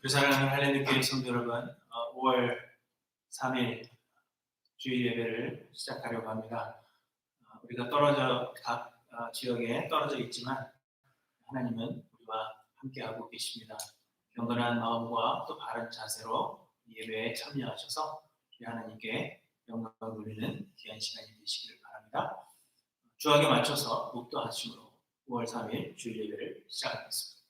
우리 사랑하는 할렐루야 성도 여러분, 5월 3일 주일 예배를 시작하려고 합니다. 우리가 각 지역에 떨어져 있지만 하나님은 우리와 함께하고 계십니다. 경건한 마음과 또 바른 자세로 예배에 참여하셔서 우리 하나님께 영광을 돌리는 귀한 시간이 되시기를 바랍니다. 주학에 맞춰서 묵도하심으로 5월 3일 주일 예배를 시작하겠습니다.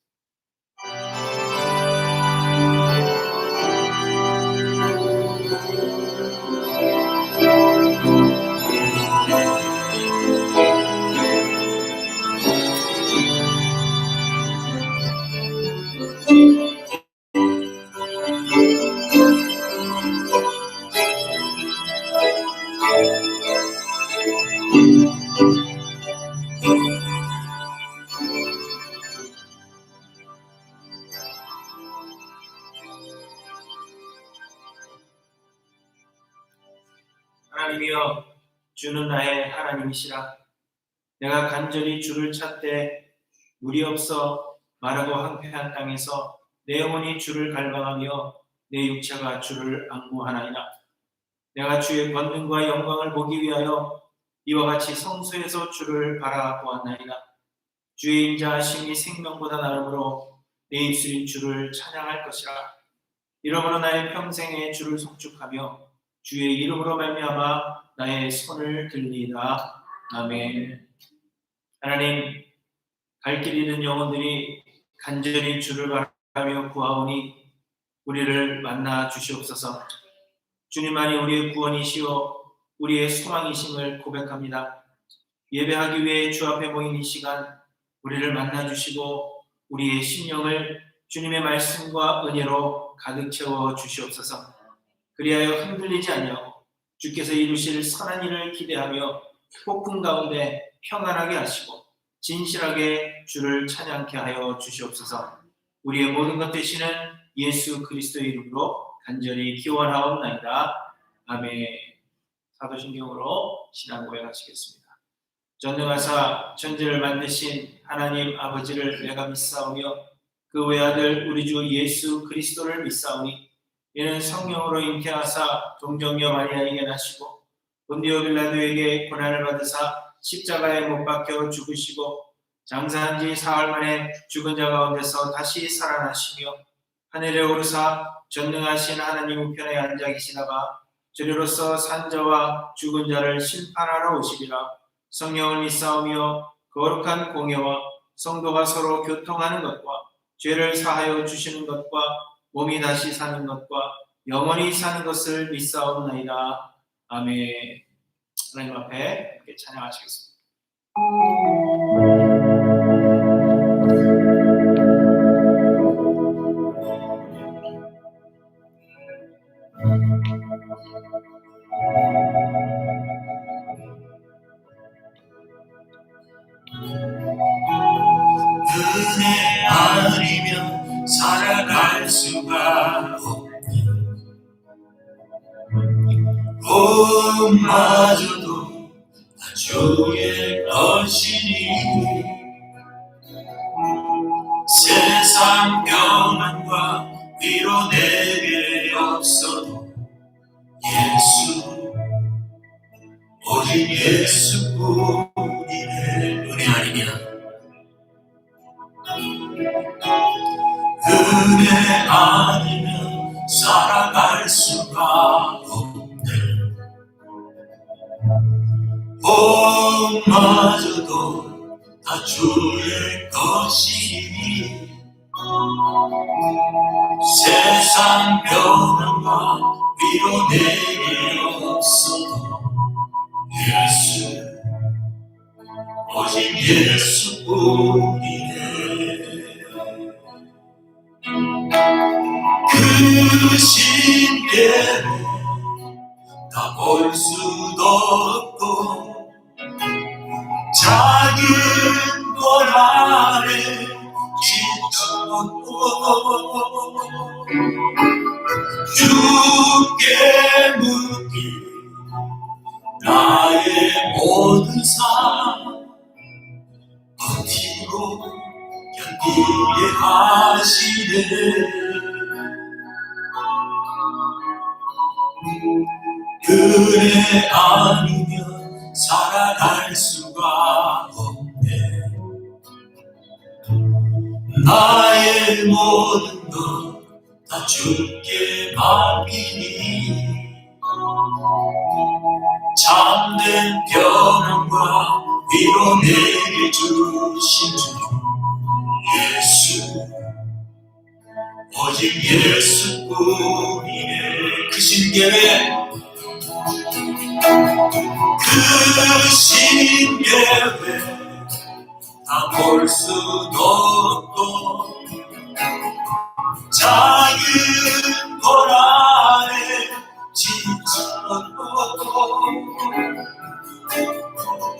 하나님이여, 주는 나의 하나님이시라. 내가 간절히 주를 찾되 물이 없어 마르고 황폐한 땅에서 내 영혼이 주를 갈망하며 내 육체가 주를 앙무하나이다. 내가 주의 권능과 영광을 보기 위하여 이와 같이 성소에서 주를 바라보았나이다. 주의 인자하심이 생명보다 나음으로 내 입술이 주를 찬양할 것이라. 이러므로 나의 평생에 주를 송축하며 주의 이름으로 말미암아 나의 손을 들리이다. 아멘. 하나님, 갈 길 잃은 영혼들이 간절히 주를 바라며 구하오니 우리를 만나 주시옵소서. 주님만이 우리의 구원이시오 우리의 소망이심을 고백합니다. 예배하기 위해 주 앞에 모인 이 시간 우리를 만나 주시고 우리의 심령을 주님의 말씀과 은혜로 가득 채워 주시옵소서. 그리하여 흔들리지 아니하고 주께서 이루실 선한 일을 기대하며 폭풍 가운데 평안하게 하시고 진실하게 주를 찬양케 하여 주시옵소서. 우리의 모든 것 되시는 예수 그리스도의 이름으로 간절히 기원하옵나이다. 아멘. 사도신경으로 신앙 고백하시겠습니다. 전능하사 천지를 만드신 하나님 아버지를 내가 믿사오며 그 외아들 우리 주 예수 그리스도를 믿사오니 이는 성령으로 잉태하사 동정녀 마리아에게 나시고 본디오 빌라도에게 고난을 받으사 십자가에 못 박혀 죽으시고 장사한 지 사흘 만에 죽은 자 가운데서 다시 살아나시며 하늘에 오르사 전능하신 하나님 우편에 앉아 계시다가 저리로서 산 자와 죽은 자를 심판하러 오시리라. 성령을 믿사오며 거룩한 공예와 성도가 서로 교통하는 것과 죄를 사하여 주시는 것과 몸이 다시 사는 것과 영원히 사는 것을 믿사옵나이다. 아멘. 하나님 앞에 이렇게 찬양하시겠습니다. 은혜 아니면 살아갈 수가 없네. 마저도 다 주의 것이니 세상 평안과 위로 내게 없어도 예수 오직 예수뿐이네. 은혜 아니면 은혜 아니면 살아갈 수가 없네. 마저도 다 주의 것이니 세상 평안과 위로 내게 없어도 예수 오직 예수뿐이네. 그 신께를 다 볼 수도 없고 작은 걸 아래 지쳤고 주께 묻기 나의 모든 삶 버티고 견디게 하시네. 은혜 아니면 살아갈 수가 없네. 나의 모든 것 다 주께 맡기니 참된 평안과 위로 내게 주신 주 예수, 오직 예수뿐이네. 그 신계회, 그 신계회 다 볼 수도 없고 작은 볼 안에 지쳐도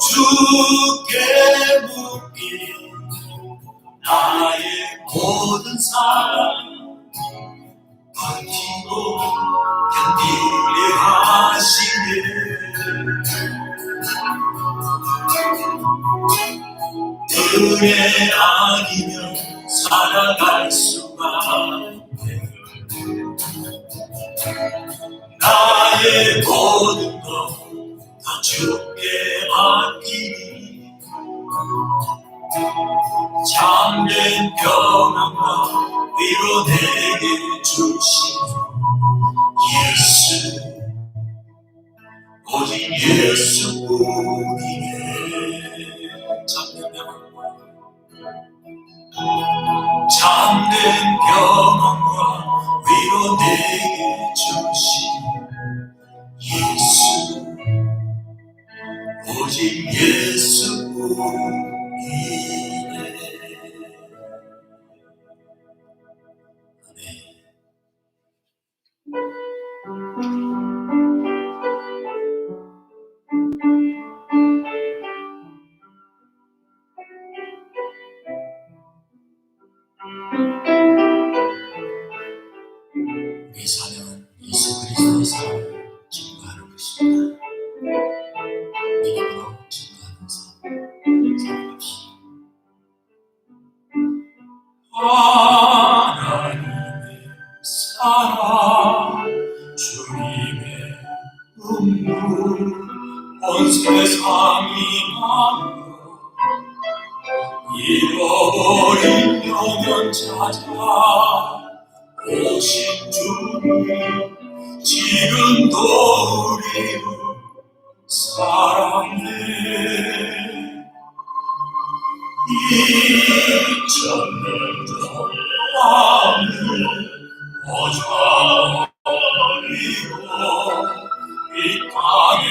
주께 묻기 나의 모든 삶 버티고 견디게 하시네. 은혜 아니면 살아갈 수가 없네. 나의 모든 것 다 주께 맡기니 참된 평안과 위로 내게 주신 예수, 오직 예수뿐이네. 참된 평안과 위로 내게 주신 예수, 오직 예수뿐이네. 우리의 사명은 예수 그리스도의 사랑을 증거하는 것입니다. 믿음으로 증거하는 삶 살아갑시다. 하나님의 사랑, 주님의 눈물, 온 세상이 나며 잃어버린 영혼 찾아 오신 주님, 지금도 우리를 사랑해. 잊었는 저 마음을 어져버리고 이 땅에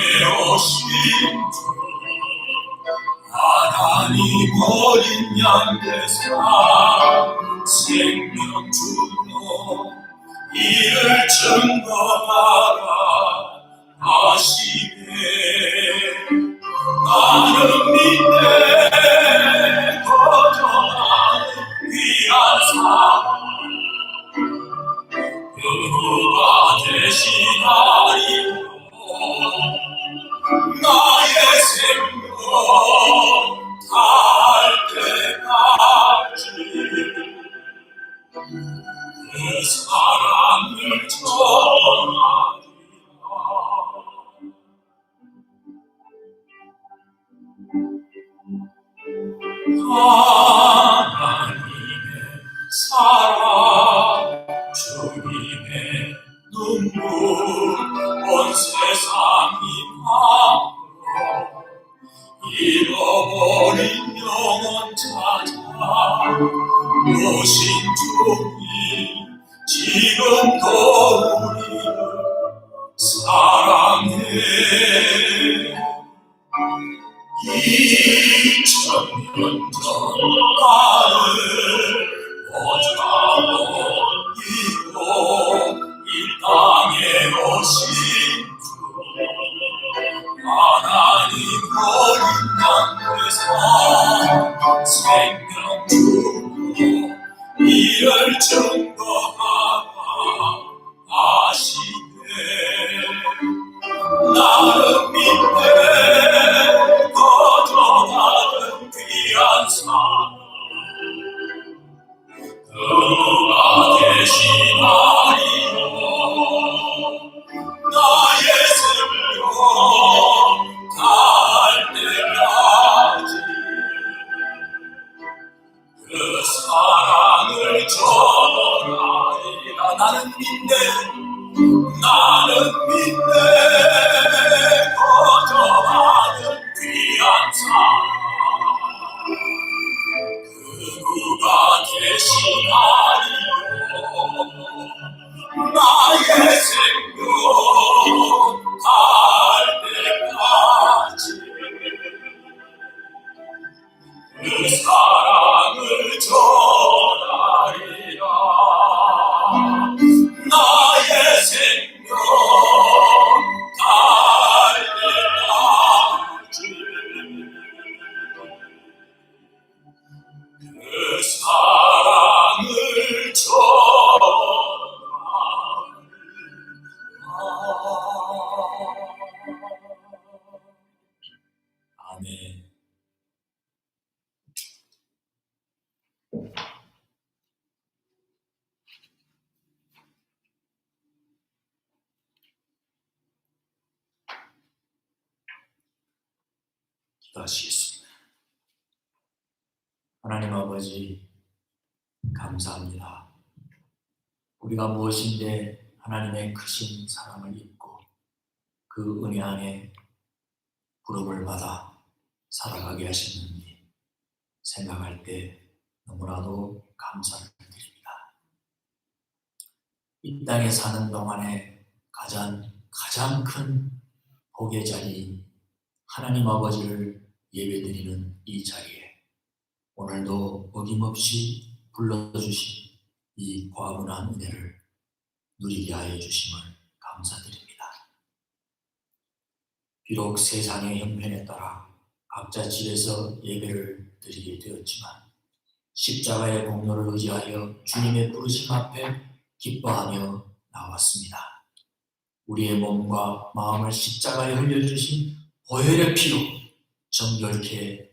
오신 주 하나님 어린 양 되사 생명 주로 이를 증거하라 하시네. 나는 믿네 거절하는 귀한 사랑 그가 대신하리로 나의 생명 달 때까지 그 사랑을 전하리라. 하나님의 사랑, 주님의 눈물, 온 세상이 바로 잃어버린 영혼 찾아 오신 주님, 지금도 우리를 사랑해. 2000년 전 나를 어져버리고 이 땅에 오신 주 하나님 어린 양 되사 생명 주고 이를 증거하라 하시네. 나를 믿네 거절하는 귀한 사랑 그 사랑을 전하리라. 나의 생명 달려가지. 그 사랑을 전하리라. 아멘. 기도하시겠습니다. 하나님 아버지, 감사합니다. 우리가 무엇인데 하나님의 크신 사랑을 입고 그 은혜 안에 부름을 받아 살아가게 하셨는지 생각할 때 너무나도 감사를 드립니다. 이 땅에 사는 동안에 가장 큰 복의 자리인 하나님 아버지를 예배드리는 이 자리에 오늘도 어김없이 불러주신 이 과분한 은혜를 누리게 하여 주심을 감사드립니다. 비록 세상의 형편에 따라 각자 집에서 예배를 드리게 되었지만 십자가의 공로를 의지하여 주님의 부르심 앞에 기뻐하며 나왔습니다. 우리의 몸과 마음을 십자가에 흘려주신 보혈의 피로 정결케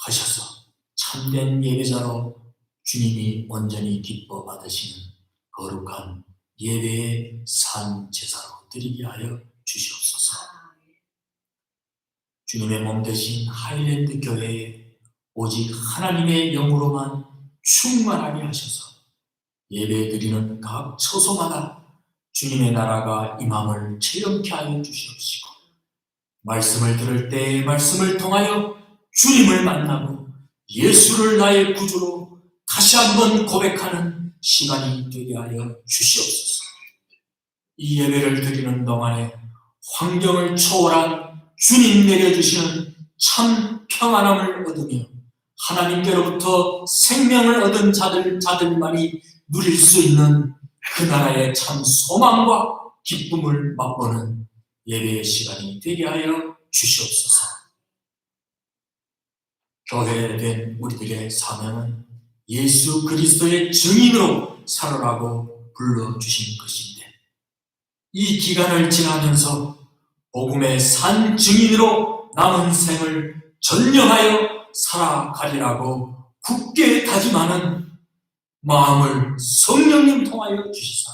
하셔서 참된 예배자로 주님이 온전히 기뻐 받으시는 거룩한 예배의 산 제사로 드리게 하여 주시옵소서. 주님의 몸 되신 하일랜드 교회에 오직 하나님의 영으로만 충만하게 하셔서 예배 드리는 각 처소마다 주님의 나라가 임함을 체험케 하여 주시옵시고, 말씀을 들을 때 말씀을 통하여 주님을 만나고 예수를 나의 구주로 다시 한번 고백하는 시간이 되게 하여 주시옵소서. 이 예배를 드리는 동안에 환경을 초월한 주님 내려주시는 참 평안함을 얻으며 하나님께로부터 생명을 얻은 자들만이 누릴 수 있는 그 나라의 참 소망과 기쁨을 맛보는 예배의 시간이 되게 하여 주시옵소서. 교회된 우리들의 사명은 예수 그리스도의 증인으로 살아라고 불러주신 것인데, 이 기간을 지나면서 복음의 산 증인으로 남은 생을 전념하여 살아가리라고 굳게 다짐하는 마음을 성령님 통하여 주시사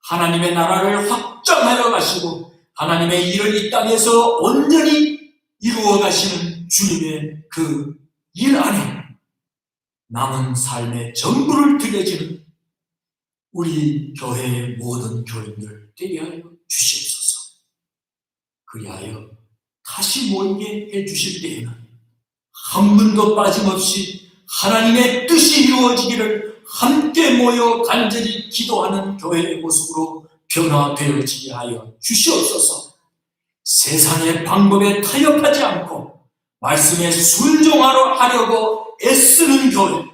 하나님의 나라를 확장하여 가시고 하나님의 일을 이 땅에서 온전히 이루어 가시는 주님의 그 일 안에 남은 삶의 전부를 드려지는 우리 교회의 모든 교인들 되게 하여 주시옵소서. 그리하여 다시 모이게 해주실 때에는 한 분도 빠짐없이 하나님의 뜻이 이루어지기를 함께 모여 간절히 기도하는 교회의 모습으로 변화되어지게 하여 주시옵소서. 세상의 방법에 타협하지 않고 말씀에 순종하려고 애쓰는 교회,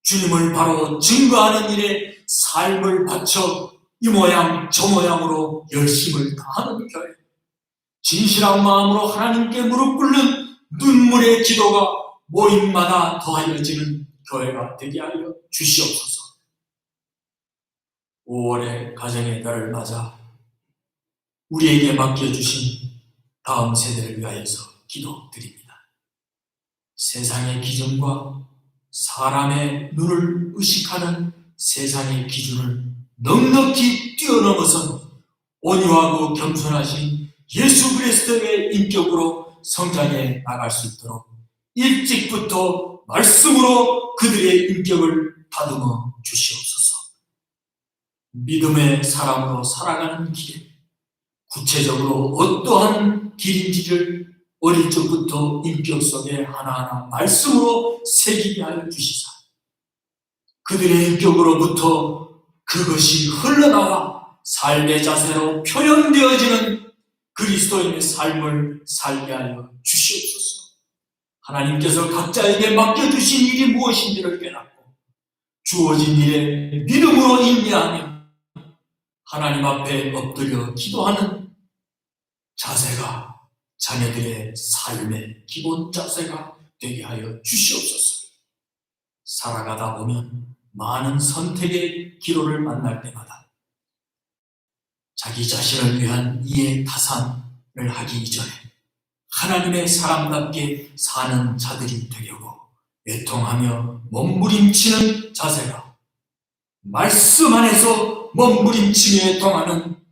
주님을 바로 증거하는 일에 삶을 바쳐 이 모양 저 모양으로 열심을 다하는 교회, 진실한 마음으로 하나님께 무릎 꿇는 눈물의 기도가 모임마다 더하여지는 교회가 되게 하여 주시옵소서. 5월의 가정의 달을 맞아 우리에게 맡겨주신 다음 세대를 위하여서 기도드립니다. 세상의 기준과 사람의 눈을 의식하는 세상의 기준을 넉넉히 뛰어넘어서 온유하고 겸손하신 예수 그리스도의 인격으로 성장해 나갈 수 있도록 일찍부터 말씀으로 그들의 인격을 다듬어 주시옵소서. 믿음의 사람으로 살아가는 길에 구체적으로 어떠한 길인지를 어릴 적부터 인격 속에 하나하나 말씀으로 새기게 하여 주시사 그들의 인격으로부터 그것이 흘러나와 삶의 자세로 표현되어지는 그리스도인의 삶을 살게 하여 주시옵소서. 하나님께서 각자에게 맡겨주신 일이 무엇인지를 깨닫고 주어진 일에 믿음으로 인내하며 하나님 앞에 엎드려 기도하는 자세가 자녀들의 삶의 기본 자세가 되게 하여 주시옵소서. 살아가다 보면 많은 선택의 기로를 만날 때마다 자기 자신을 위한 이해 타산을 하기 이전에 하나님의 사람답게 사는 자들이 되려고 애통하며 몸부림치는 자세가 말씀 안에서 몸부림치며 애통하는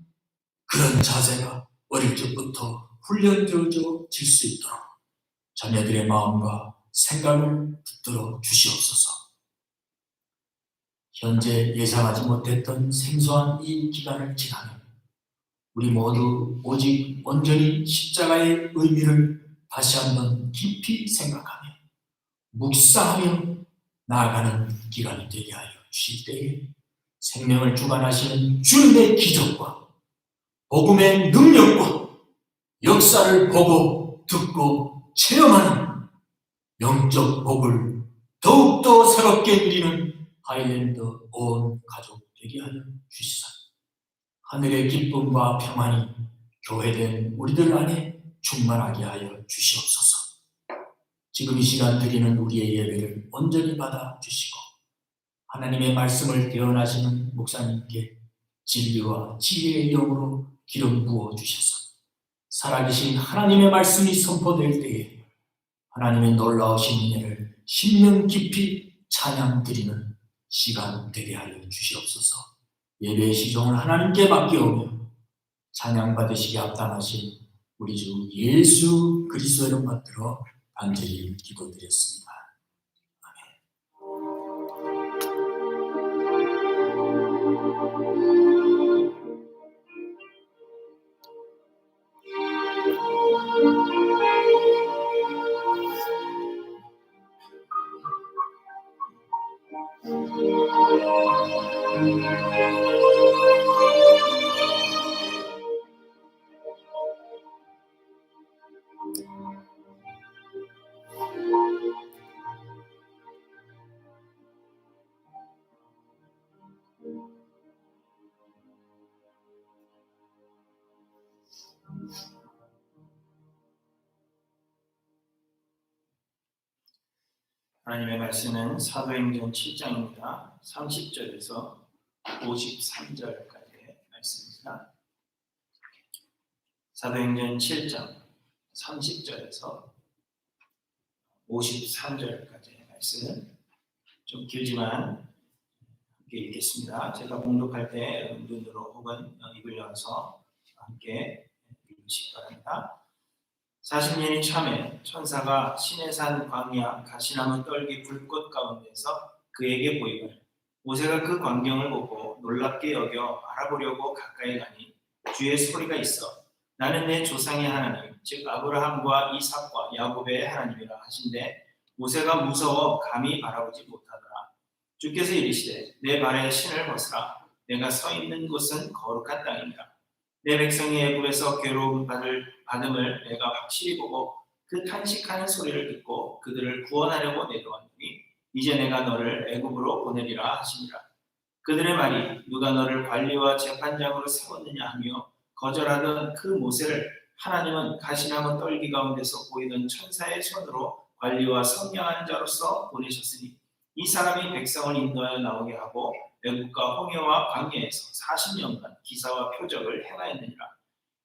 그런 자세가 어릴 적부터 훈련되어질 수 있도록 자녀들의 마음과 생각을 붙들어 주시옵소서. 현재 예상하지 못했던 생소한 이 기간을 지나면 우리 모두 오직 온전히 십자가의 의미를 다시 한번 깊이 생각하며 묵상하며 나아가는 기간이 되게 하여 주실 때에 생명을 주관하시는 주님의 기적과 복음의 능력과 역사를 보고 듣고 체험하는 영적 복을 더욱더 새롭게 누리는 하이랜드 온 가족 되게 하여 주시사 하늘의 기쁨과 평안이 교회된 우리들 안에 충만하게 하여 주시옵소서. 지금 이 시간 드리는 우리의 예배를 온전히 받아 주시고 하나님의 말씀을 대언하시는 목사님께 진리와 지혜의 영으로 기름 부어 주셔서 살아계신 하나님의 말씀이 선포될 때에 하나님의 놀라우신 은혜를 심령 깊이 찬양 드리는 시간 되게 하여 주시옵소서. 예배의 시종을 하나님께 맡겨오며 찬양 받으시기 합당하신 우리 주 예수 그리스도의 이름 받들어 간절히 기도드렸습니다. 하나님의 말씀은 사도행전 7장입니다. 30절에서 53절까지의 말씀입니다. 사도행전 7장 30절에서 53절까지의 말씀은 좀 길지만 함께 읽겠습니다. 제가 봉독할 때 눈으로 혹은 입을 열어서 함께 읽으시기 바랍니다. 40년이 참에 천사가 시내산 광야 가시나무 떨기 불꽃 가운데서 그에게 보이거늘 모세가 그 광경을 보고 놀랍게 여겨 알아보려고 가까이 가니 주의 소리가 있어 나는 내 조상의 하나님 즉 아브라함과 이삭과 야곱의 하나님이라 하신데 모세가 무서워 감히 바라보지 못하더라. 주께서 이르시되 내 발에 신을 벗으라. 내가 서 있는 곳은 거룩한 땅이니라. 내 백성이 애굽에서 괴로움 받음을 내가 확실히 보고 그 탄식하는 소리를 듣고 그들을 구원하려고 내려왔더니 이제 내가 너를 애굽으로 보내리라 하시니라. 그들의 말이 누가 너를 관리와 재판장으로 세웠느냐 하며 거절하던 그 모세를 하나님은 가시나무 떨기 가운데서 보이던 천사의 손으로 관리와 선량한 자로서 보내셨으니 이 사람이 백성을 인도하여 나오게 하고 애국과 홍해와 광야에서 40년간 기사와 표적을 행하였느니라.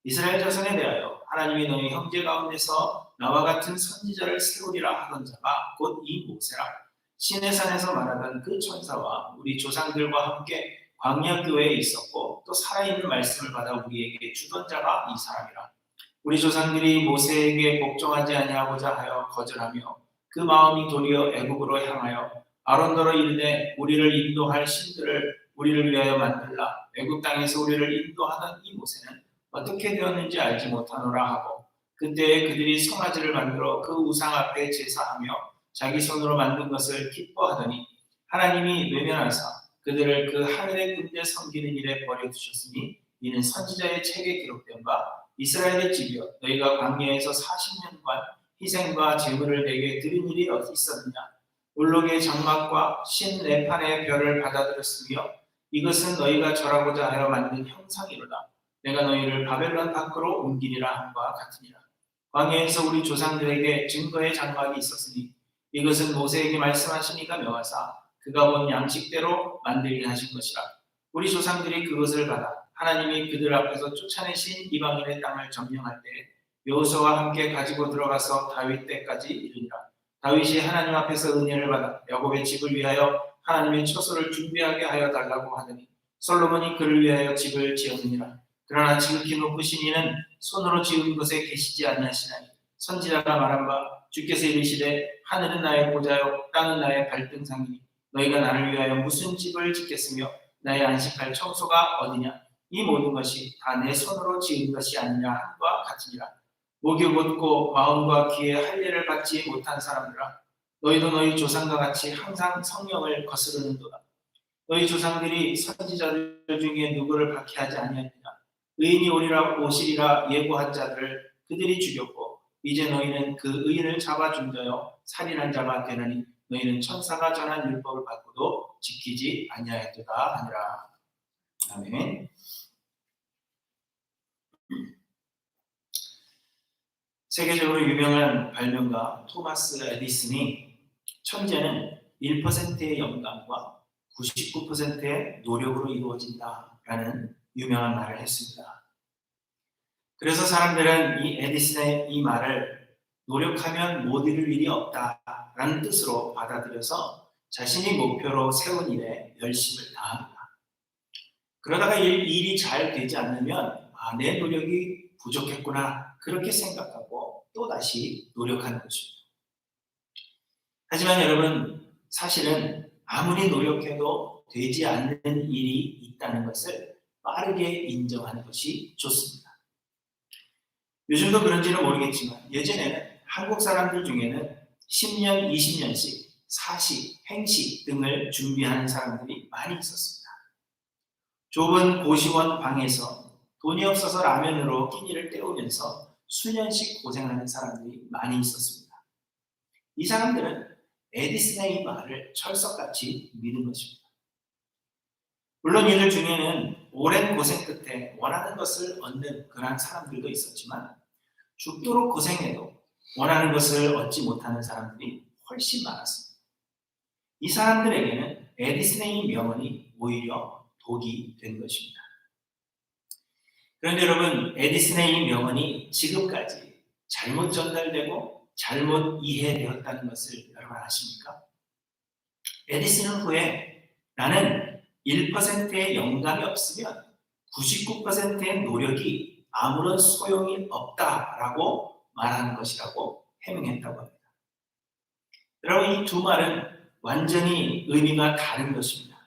이스라엘 자손에 대하여 하나님이 너희 형제 가운데서 나와 같은 선지자를 세우리라 하던 자가 곧 이 모세라. 시내산에서 말하던 그 천사와 우리 조상들과 함께 광야 교회에 있었고 또 살아있는 말씀을 받아 우리에게 주던 자가 이 사람이라. 우리 조상들이 모세에게 복종하지 아니하고자 하여 거절하며 그 마음이 도리어 애국으로 향하여 아론더러 이르되 우리를 인도할 신들을 우리를 위하여 만들라. 애국 땅에서 우리를 인도하던 이 모세는 어떻게 되었는지 알지 못하노라 하고 그때에 그들이 송아지를 만들어 그 우상 앞에 제사하며 자기 손으로 만든 것을 기뻐하더니 하나님이 외면하사 그들을 그 하늘의 군대 섬기는 일에 버려두셨으니 이는 선지자의 책에 기록된 바 이스라엘의 집이여 너희가 광야에서 40년간 희생과 제물을 내게 드린 일이 어디 있었느냐? 올록의 장막과 신레판의 별을 받아들였으며 이것은 너희가 절하고자 하여 만든 형상이로다. 내가 너희를 바벨론 밖으로 옮기리라 함과 같으니라. 광야에서 우리 조상들에게 증거의 장막이 있었으니 이것은 모세에게 말씀하신 이가 명하사 그가 본 양식대로 만들게 하신 것이라. 우리 조상들이 그것을 받아 하나님이 그들 앞에서 쫓아내신 이방인의 땅을 점령할 때 여호수아와 함께 가지고 들어가서 다윗 때까지 이르니라. 다윗이 하나님 앞에서 은혜를 받아 야곱의 집을 위하여 하나님의 처소를 준비하게 하여 달라고 하더니 솔로몬이 그를 위하여 집을 지었느니라. 그러나 지극히 높으신 이는 손으로 지은 것에 계시지 아니하시나니 선지자가 말한 바 주께서 이르시되 하늘은 나의 보좌요 땅은 나의 발등상이니 너희가 나를 위하여 무슨 집을 짓겠으며 나의 안식할 청소가 어디냐? 이 모든 것이 다 내 손으로 지은 것이 아니냐 함과 같으니라. 목이 곧고 마음과 귀에 할례를 받지 못한 사람들아, 너희도 너희 조상과 같이 항상 성령을 거스르는도다. 너희 조상들이 선지자들 중에 누구를 박해하지 아니하느냐? 의인이 오시리라 예고한 자들을 그들이 죽였고 이제 너희는 그 의인을 잡아준 자여 살인한 자가 되느니 너희는 천사가 전한 율법을 받고도 지키지 아니하였도다 하니라. 아멘. 세계적으로 유명한 발명가 토마스 에디슨이 천재는 1%의 영감과 99%의 노력으로 이루어진다라는 유명한 말을 했습니다. 그래서 사람들은 이 에디슨의 이 말을 노력하면 못 이룰 일이 없다라는 뜻으로 받아들여서 자신이 목표로 세운 일에 열심을 다합니다. 그러다가 일이 잘 되지 않으면 내 노력이 부족했구나 그렇게 생각하고 또다시 노력하는 것입니다. 하지만 여러분, 사실은 아무리 노력해도 되지 않는 일이 있다는 것을 빠르게 인정하는 것이 좋습니다. 요즘도 그런지는 모르겠지만 예전에는 한국 사람들 중에는 10년, 20년씩 사시, 행시 등을 준비하는 사람들이 많이 있었습니다. 좁은 고시원 방에서 돈이 없어서 라면으로 끼니를 때우면서 수년씩 고생하는 사람들이 많이 있었습니다. 이 사람들은 에디슨의 이 말을 철석같이 믿은 것입니다. 물론 이들 중에는 오랜 고생 끝에 원하는 것을 얻는 그러한 사람들도 있었지만 죽도록 고생해도 원하는 것을 얻지 못하는 사람들이 훨씬 많았습니다. 이 사람들에게는 에디슨의 이 명언이 오히려 독이 된 것입니다. 그런데 여러분, 에디슨의 이 명언이 지금까지 잘못 전달되고 잘못 이해되었다는 것을 여러분 아십니까? 에디슨은 후에 나는 1%의 영감이 없으면 99%의 노력이 아무런 소용이 없다라고 말하는 것이라고 해명했다고 합니다. 여러분, 이 두 말은 완전히 의미가 다른 것입니다.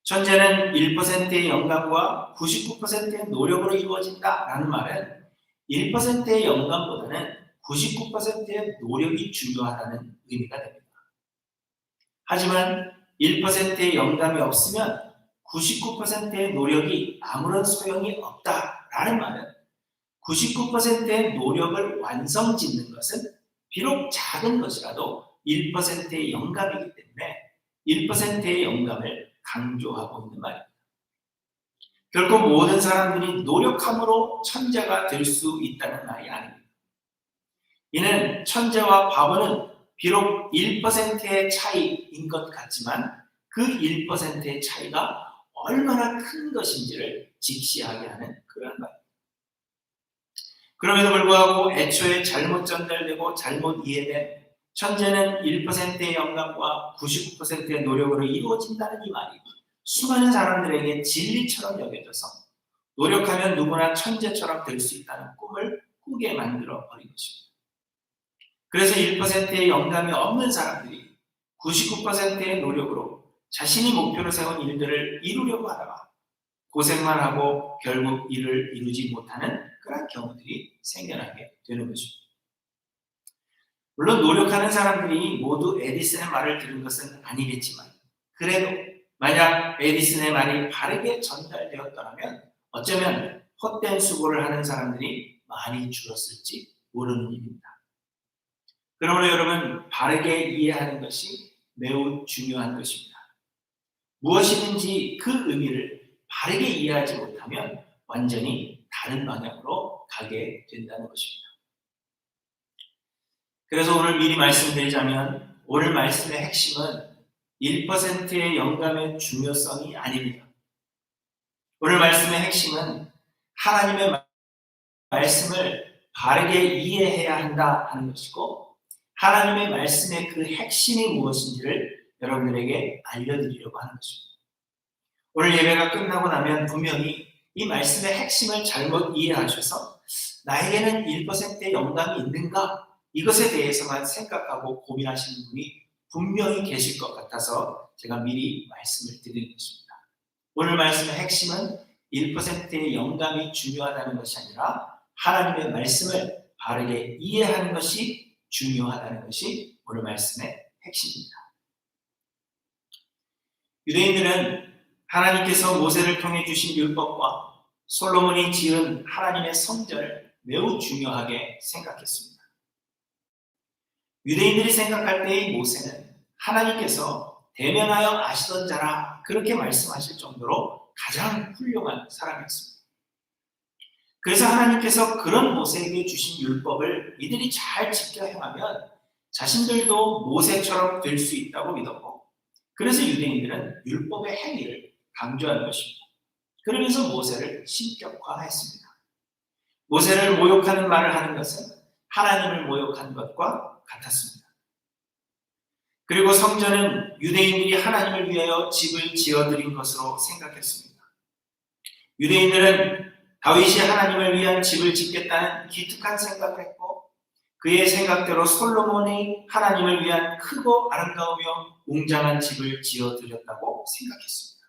천재는 1%의 영감과 99%의 노력으로 이루어진다라는 말은 1%의 영감보다는 99%의 노력이 중요하다는 의미가 됩니다. 하지만 1%의 영감이 없으면 99%의 노력이 아무런 소용이 없다라는 말은 99%의 노력을 완성짓는 것은 비록 작은 것이라도 1%의 영감이기 때문에 1%의 영감을 강조하고 있는 말입니다. 결코 모든 사람들이 노력함으로 천재가 될 수 있다는 말이 아닙니다. 이는 천재와 바보는 비록 1%의 차이인 것 같지만 그 1%의 차이가 얼마나 큰 것인지를 직시하게 하는 그런 말입니다. 그럼에도 불구하고 애초에 잘못 전달되고 잘못 이해된 천재는 1%의 영감과 99%의 노력으로 이루어진다는 이 말이 수많은 사람들에게 진리처럼 여겨져서 노력하면 누구나 천재처럼 될 수 있다는 꿈을 꾸게 만들어 버린 것입니다. 그래서 1%의 영감이 없는 사람들이 99%의 노력으로 자신이 목표로 세운 일들을 이루려고 하다가 고생만 하고 결국 일을 이루지 못하는 그런 경우들이 생겨나게 되는 것입니다. 물론 노력하는 사람들이 모두 에디슨의 말을 들은 것은 아니겠지만 그래도 만약 에디슨의 말이 바르게 전달되었더라면 어쩌면 헛된 수고를 하는 사람들이 많이 줄었을지 모르는 일입니다. 그러므로 여러분, 바르게 이해하는 것이 매우 중요한 것입니다. 무엇이든지 그 의미를 바르게 이해하지 못하면 완전히 다른 방향으로 가게 된다는 것입니다. 그래서 오늘 미리 말씀드리자면 오늘 말씀의 핵심은 1%의 영감의 중요성이 아닙니다. 오늘 말씀의 핵심은 하나님의 말씀을 바르게 이해해야 한다 하는 것이고, 하나님의 말씀의 그 핵심이 무엇인지를 여러분들에게 알려드리려고 하는 것입니다. 오늘 예배가 끝나고 나면 분명히 이 말씀의 핵심을 잘못 이해하셔서 나에게는 1%의 영감이 있는가? 이것에 대해서만 생각하고 고민하시는 분이 분명히 계실 것 같아서 제가 미리 말씀을 드리는 것입니다. 오늘 말씀의 핵심은 1%의 영감이 중요하다는 것이 아니라 하나님의 말씀을 바르게 이해하는 것이 중요하다는 것이 오늘 말씀의 핵심입니다. 유대인들은 하나님께서 모세를 통해 주신 율법과 솔로몬이 지은 하나님의 성전을 매우 중요하게 생각했습니다. 유대인들이 생각할 때의 모세는 하나님께서 대면하여 아시던 자라 그렇게 말씀하실 정도로 가장 훌륭한 사람이었습니다. 그래서 하나님께서 그런 모세에게 주신 율법을 이들이 잘 지켜 행하면 자신들도 모세처럼 될 수 있다고 믿었고, 그래서 유대인들은 율법의 행위를 강조하는 것입니다. 그러면서 모세를 신격화했습니다. 모세를 모욕하는 말을 하는 것은 하나님을 모욕한 것과 같았습니다. 그리고 성전은 유대인들이 하나님을 위하여 집을 지어드린 것으로 생각했습니다. 유대인들은 다윗이 하나님을 위한 집을 짓겠다는 기특한 생각을 했고, 그의 생각대로 솔로몬이 하나님을 위한 크고 아름다우며 웅장한 집을 지어드렸다고 생각했습니다.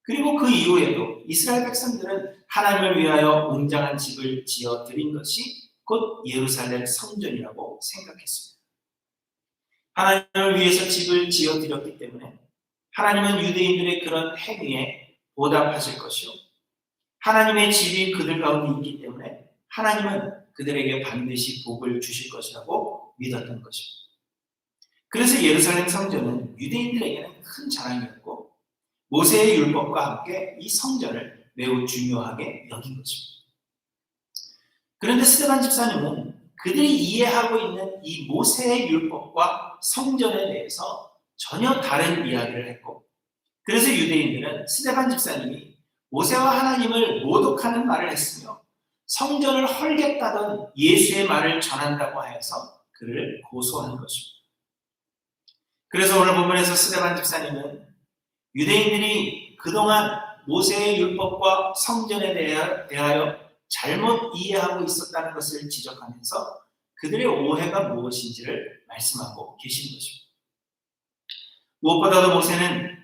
그리고 그 이후에도 이스라엘 백성들은 하나님을 위하여 웅장한 집을 지어드린 것이 곧 예루살렘 성전이라고 생각했습니다. 하나님을 위해서 집을 지어드렸기 때문에 하나님은 유대인들의 그런 행위에 보답하실 것이요, 하나님의 집이 그들 가운데 있기 때문에 하나님은 그들에게 반드시 복을 주실 것이라고 믿었던 것입니다. 그래서 예루살렘 성전은 유대인들에게는 큰 자랑이었고, 모세의 율법과 함께 이 성전을 매우 중요하게 여긴 것입니다. 그런데 스데반 집사님은 그들이 이해하고 있는 이 모세의 율법과 성전에 대해서 전혀 다른 이야기를 했고, 그래서 유대인들은 스데반 집사님이 모세와 하나님을 모독하는 말을 했으며 성전을 헐겠다던 예수의 말을 전한다고 하여서 그를 고소한 것입니다. 그래서 오늘 본문에서 스데반 집사님은 유대인들이 그동안 모세의 율법과 성전에 대하여 잘못 이해하고 있었다는 것을 지적하면서 그들의 오해가 무엇인지를 말씀하고 계시는 것입니다. 무엇보다도 모세는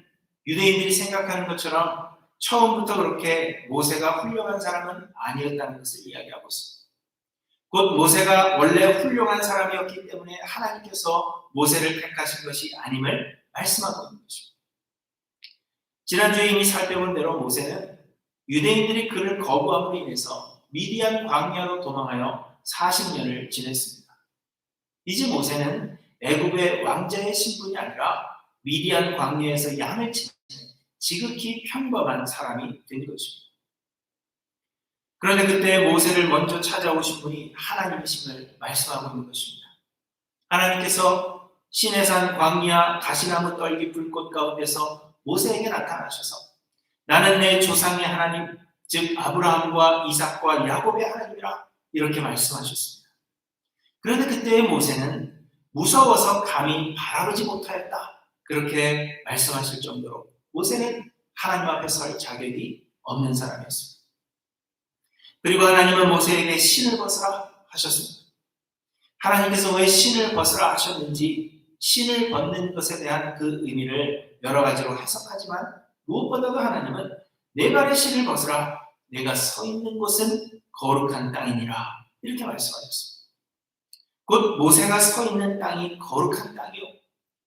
유대인들이 생각하는 것처럼 처음부터 그렇게 모세가 훌륭한 사람은 아니었다는 것을 이야기하고 있습니다. 곧 모세가 원래 훌륭한 사람이었기 때문에 하나님께서 모세를 택하신 것이 아님을 말씀하고 있는 것입니다. 지난주에 이미 살펴본 대로 모세는 유대인들이 그를 거부함으로 인해서 미디안 광야로 도망하여 40년을 지냈습니다. 이제 모세는 애굽의 왕자의 신분이 아니라 미디안 광야에서 양을 치는 지극히 평범한 사람이 된 것입니다. 그런데 그때 모세를 먼저 찾아오신 분이 하나님이심을 말씀하고 있는 것입니다. 하나님께서 시내산 광야 가시나무 떨기 불꽃 가운데서 모세에게 나타나셔서 나는 내 조상의 하나님, 즉 아브라함과 이삭과 야곱의 하나님이라 이렇게 말씀하셨습니다. 그런데 그때의 모세는 무서워서 감히 바라보지 못하였다, 그렇게 말씀하실 정도로 모세는 하나님 앞에 설 자격이 없는 사람이었습니다. 그리고 하나님은 모세에게 신을 벗으라 하셨습니다. 하나님께서 왜 신을 벗으라 하셨는지 신을 벗는 것에 대한 그 의미를 여러 가지로 해석하지만 무엇보다도 하나님은 내 발에 신을 벗으라, 내가 서 있는 곳은 거룩한 땅이니라 이렇게 말씀하셨습니다. 곧 모세가 서 있는 땅이 거룩한 땅이요,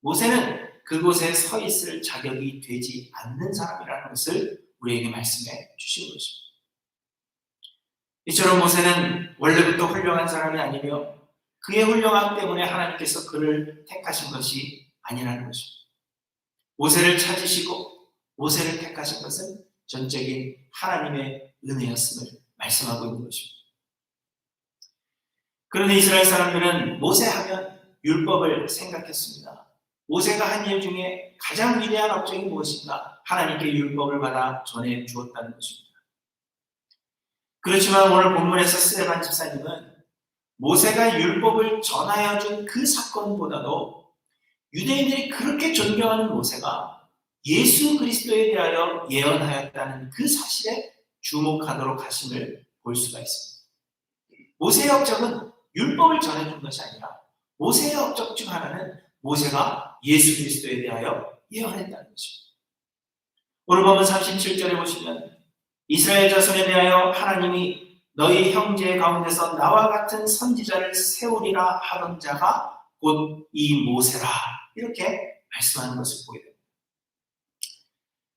모세는 그곳에 서 있을 자격이 되지 않는 사람이라는 것을 우리에게 말씀해 주신 것입니다. 이처럼 모세는 원래부터 훌륭한 사람이 아니며 그의 훌륭함 때문에 하나님께서 그를 택하신 것이 아니라는 것입니다. 모세를 찾으시고 모세를 택하신 것은 전적인 하나님의 은혜였음을 말씀하고 있는 것입니다. 그런데 이스라엘 사람들은 모세하면 율법을 생각했습니다. 모세가 한 일 중에 가장 위대한 업적이 무엇인가? 하나님께 율법을 받아 전해 주었다는 것입니다. 그렇지만 오늘 본문에서 스데반 집사님은 모세가 율법을 전하여 준 그 사건보다도 유대인들이 그렇게 존경하는 모세가 예수 그리스도에 대하여 예언하였다는 그 사실에 주목하도록 하심을 볼 수가 있습니다. 모세의 업적은 율법을 전해준 것이 아니라 모세의 업적 중 하나는 모세가 예수 그리스도에 대하여 예언했다는 것입니다. 오늘 보면 37절에 보시면 이스라엘 자손에 대하여 하나님이 너희 형제 가운데서 나와 같은 선지자를 세우리라 하던 자가 곧 이 모세라 이렇게 말씀하는 것을 보게 됩니다.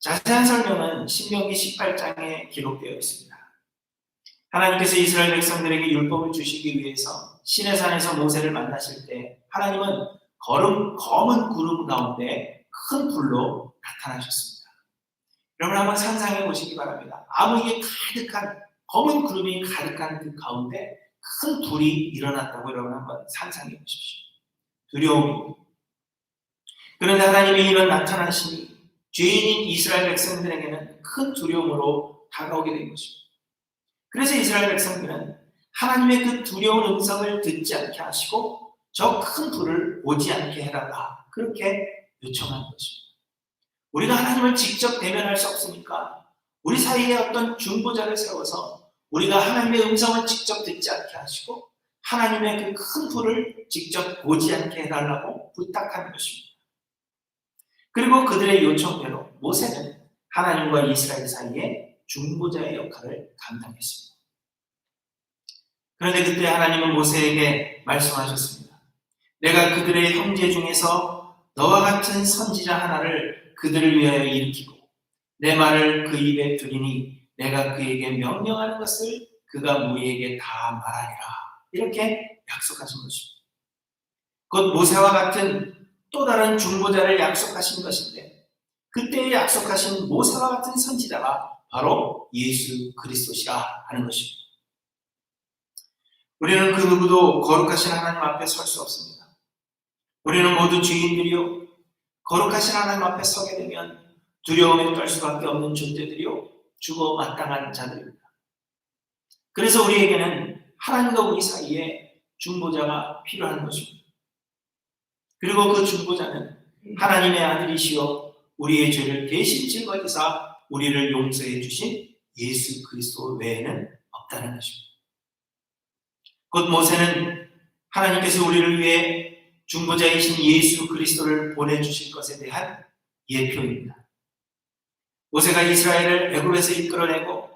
자세한 설명은 신명기 18장에 기록되어 있습니다. 하나님께서 이스라엘 백성들에게 율법을 주시기 위해서 시내산에서 모세를 만나실 때 하나님은 검은 구름 가운데 큰 불로 나타나셨습니다. 여러분 한번 상상해 보시기 바랍니다. 암흑이 가득한 검은 구름이 가득한 그 가운데 큰 불이 일어났다고 여러분 한번 상상해 보십시오. 두려움입니다. 그런데 하나님의 이런 나타나심이 죄인인 이스라엘 백성들에게는 큰 두려움으로 다가오게 된 것입니다. 그래서 이스라엘 백성들은 하나님의 그 두려운 음성을 듣지 않게 하시고 저 큰 불을 오지 않게 해달라 그렇게 요청한 것입니다. 우리가 하나님을 직접 대면할 수 없으니까 우리 사이에 어떤 중보자를 세워서 우리가 하나님의 음성을 직접 듣지 않게 하시고 하나님의 그 큰 불을 직접 보지 않게 해달라고 부탁하는 것입니다. 그리고 그들의 요청대로 모세는 하나님과 이스라엘 사이에 중보자의 역할을 감당했습니다. 그런데 그때 하나님은 모세에게 말씀하셨습니다. 내가 그들의 형제 중에서 너와 같은 선지자 하나를 그들을 위하여 일으키고 내 말을 그 입에 두리니 내가 그에게 명령하는 것을 그가 우리에게 다 말하리라 이렇게 약속하신 것입니다. 곧 모세와 같은 또 다른 중보자를 약속하신 것인데 그때 약속하신 모세와 같은 선지자가 바로 예수 그리스도시라 하는 것입니다. 우리는 그 누구도 거룩하신 하나님 앞에 설 수 없습니다. 우리는 모두 죄인들이요 거룩하신 하나님 앞에 서게 되면 두려움에 떨 수밖에 없는 존재들이요 죽어 마땅한 자들입니다. 그래서 우리에게는 하나님과 우리 사이에 중보자가 필요한 것입니다. 그리고 그 중보자는 하나님의 아들이시여 우리의 죄를 대신 짊어지사 우리를 용서해 주신 예수 그리스도 외에는 없다는 것입니다. 곧 모세는 하나님께서 우리를 위해 중보자이신 예수 그리스도를 보내주실 것에 대한 예표입니다. 모세가 이스라엘을 애굽에서 이끌어내고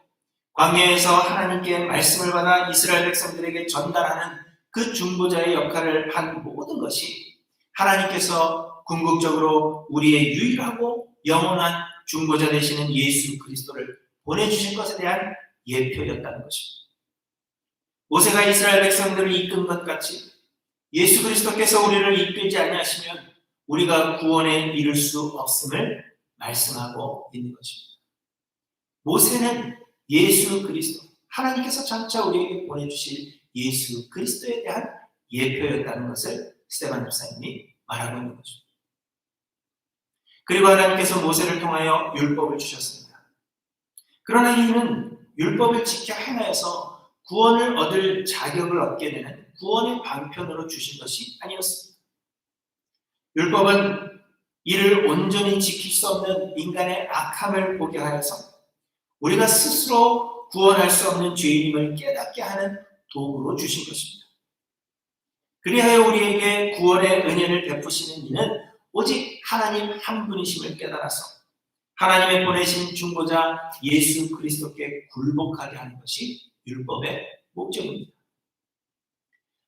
광야에서 하나님께 말씀을 받아 이스라엘 백성들에게 전달하는 그 중보자의 역할을 한 모든 것이 하나님께서 궁극적으로 우리의 유일하고 영원한 중보자 되시는 예수 그리스도를 보내주신 것에 대한 예표였다는 것입니다. 모세가 이스라엘 백성들을 이끈 것 같이 예수 그리스도께서 우리를 이끌지 아니하시면 우리가 구원에 이를 수 없음을 말씀하고 있는 것입니다. 모세는 예수 그리스도, 하나님께서 장차 우리에게 보내주실 예수 그리스도에 대한 예표였다는 것을 스데반 집사님이 말하고 있는 것입니다. 그리고 하나님께서 모세를 통하여 율법을 주셨습니다. 그러나 이는 율법을 지켜 행하여서 구원을 얻을 자격을 얻게 되는 구원의 방편으로 주신 것이 아니었습니다. 율법은 이를 온전히 지킬 수 없는 인간의 악함을 보게 하여서 우리가 스스로 구원할 수 없는 죄인임을 깨닫게 하는 도구로 주신 것입니다. 그리하여 우리에게 구원의 은혜를 베푸시는 이는 오직 하나님 한 분이심을 깨달아서 하나님의 보내신 중보자 예수 그리스도께 굴복하게 하는 것이 율법의 목적입니다.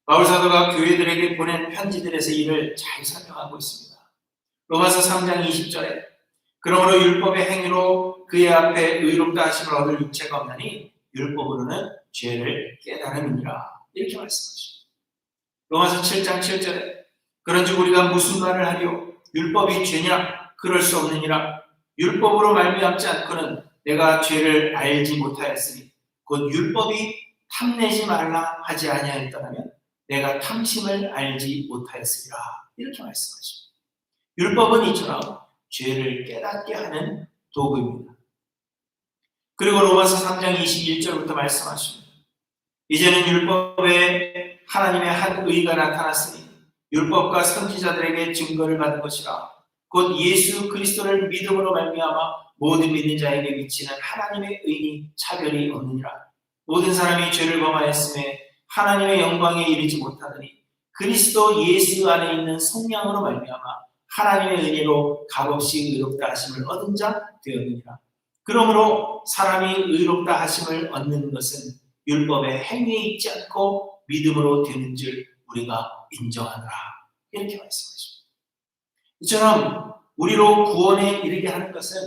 바울 사도가 교회들에게 보낸 편지들에서 이를 잘 설명하고 있습니다. 로마서 3장 20절에 그러므로 율법의 행위로 그의 앞에 의롭다 하심을 얻을 육체가 없나니 율법으로는 죄를 깨달음이니라 이렇게 말씀하십니다. 로마서 7장 7절에 그런즉 우리가 무슨 말을 하리요? 율법이 죄냐? 그럴 수 없느니라. 율법으로 말미암지 않고는 내가 죄를 알지 못하였으니 곧 율법이 탐내지 말라 하지 아니하였더라면 내가 탐심을 알지 못하였으리라. 이렇게 말씀하십니다. 율법은 이처럼 죄를 깨닫게 하는 도구입니다. 그리고 로마서 3장 21절부터 말씀하십니다. 이제는 율법에 하나님의 한 의가 나타났으니 율법과 선지자들에게 증거를 받은 것이라. 곧 예수 그리스도를 믿음으로 말미암아 모든 믿는 자에게 미치는 하나님의 의니 차별이 없느니라. 모든 사람이 죄를 범하였음에 하나님의 영광에 이르지 못하더니 그리스도 예수 안에 있는 성령으로 말미암아 하나님의 은혜로 값없이 의롭다 하심을 얻은 자 되었느니라. 그러므로 사람이 의롭다 하심을 얻는 것은 율법의 행위에 있지 않고 믿음으로 되는 줄 우리가 인정하노라. 이렇게 말씀하십니다. 이처럼 우리로 구원에 이르게 하는 것은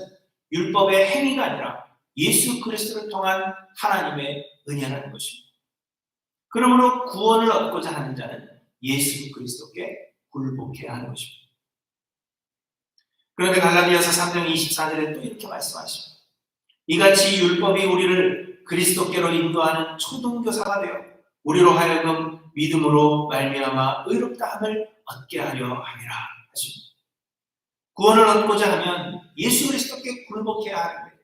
율법의 행위가 아니라 예수 그리스도를 통한 하나님의 은혜라는 것입니다. 그러므로 구원을 얻고자 하는 자는 예수 그리스도께 굴복해야 하는 것입니다. 그런데 갈라디아서 3장 24절에 또 이렇게 말씀하십니다. 이같이 율법이 우리를 그리스도께로 인도하는 초등교사가 되어 우리로 하여금 믿음으로 말미암아 의롭다함을 얻게 하려 함이라 하십니다. 구원을 얻고자 하면 예수 그리스도께 굴복해야 하는데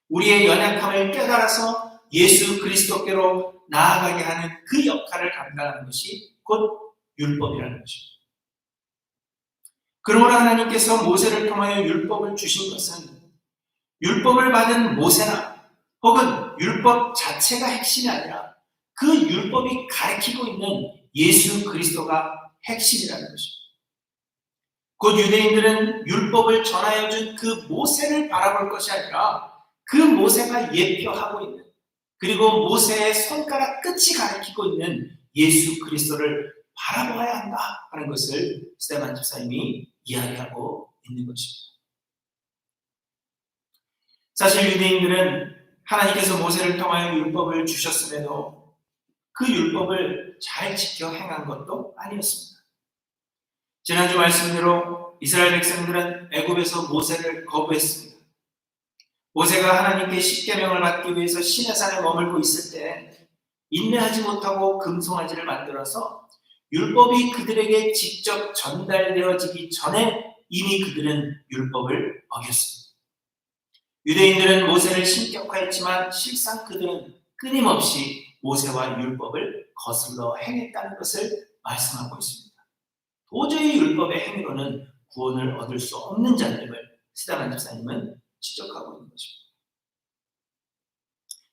우리의 연약함을 깨달아서 예수 그리스도께로 나아가게 하는 그 역할을 감당하는 것이 곧 율법이라는 것입니다. 그러므로 하나님께서 모세를 통하여 율법을 주신 것은 율법을 받은 모세나 혹은 율법 자체가 핵심이 아니라 그 율법이 가리키고 있는 예수 그리스도가 핵심이라는 것입니다. 곧 유대인들은 율법을 전하여 준 그 모세를 바라볼 것이 아니라 그 모세가 예표하고 있는 그리고 모세의 손가락 끝이 가리키고 있는 예수 그리스도를 바라보아야 한다 하는 것을 스데반 집사님이 이야기하고 있는 것입니다. 사실 유대인들은 하나님께서 모세를 통하여 율법을 주셨음에도 그 율법을 잘 지켜 행한 것도 아니었습니다. 지난주 말씀대로 이스라엘 백성들은 애굽에서 모세를 거부했습니다. 모세가 하나님께 십계명을 받기 위해서 시내산에 머물고 있을 때 인내하지 못하고 금송아지를 만들어서 율법이 그들에게 직접 전달되어지기 전에 이미 그들은 율법을 어겼습니다. 유대인들은 모세를 신격화했지만 실상 그들은 끊임없이 모세와 율법을 거슬러 행했다는 것을 말씀하고 있습니다. 도저히 율법의 행위로는 구원을 얻을 수 없는 자들을 스데반 집사님은 지적하고 있는 것입니다.